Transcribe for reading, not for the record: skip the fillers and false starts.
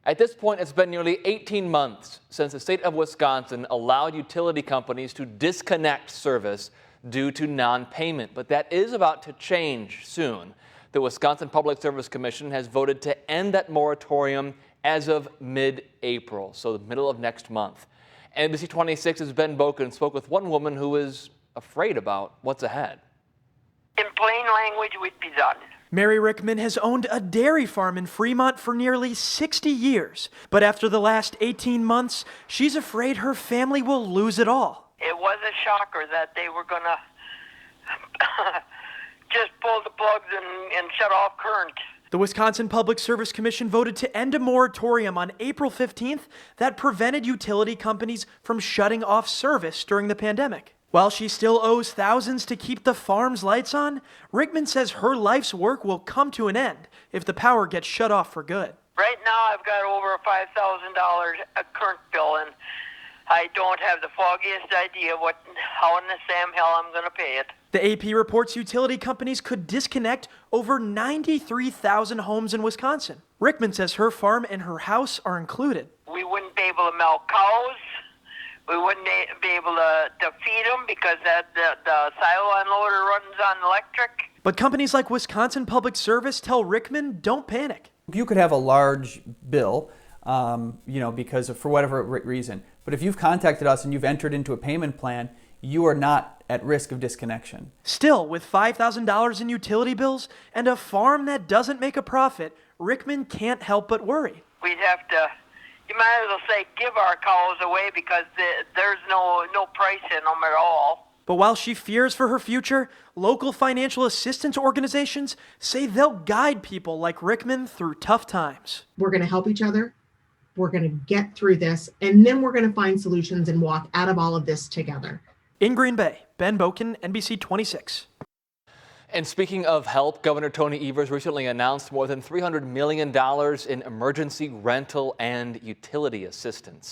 At this point, it's been nearly 18 months since the state of Wisconsin allowed utility companies to disconnect service due to non-payment, but that is about to change soon. The Wisconsin Public Service Commission has voted to end that moratorium as of mid-April, so the middle of next month. NBC 26's Ben Boken spoke with one woman who is afraid about what's ahead. In plain language, we'd be done. Mary Rickman has owned a dairy farm in Fremont for nearly 60 years. But after the last 18 months, she's afraid her family will lose it all. It was a shocker that they were going to just pull the plugs and shut off current. The Wisconsin Public Service Commission voted to end a moratorium on April 15th that prevented utility companies from shutting off service during the pandemic. While she still owes thousands to keep the farm's lights on, Rickman says her life's work will come to an end if the power gets shut off for good. Right now, I've got over a $5,000 current bill, and I don't have the foggiest idea how in the Sam hell I'm going to pay it. The AP reports utility companies could disconnect over 93,000 homes in Wisconsin. Rickman says her farm and her house are included. We wouldn't be able to milk cows. We wouldn't be able to feed them because the silo unloader runs on electric. But companies like Wisconsin Public Service tell Rickman, don't panic. You could have a large bill, because of, for whatever reason. But if you've contacted us and you've entered into a payment plan, you are not at risk of disconnection. Still, with $5,000 in utility bills and a farm that doesn't make a profit, Rickman can't help but worry. We'd have to, you might as well say, give our cows away because there's no price in them at all. But while she fears for her future, local financial assistance organizations say they'll guide people like Rickman through tough times. We're going to help each other. We're going to get through this, and then we're going to find solutions and walk out of all of this together. In Green Bay, Ben Boken, NBC 26. And speaking of help, Governor Tony Evers recently announced more than $300 million in emergency rental and utility assistance.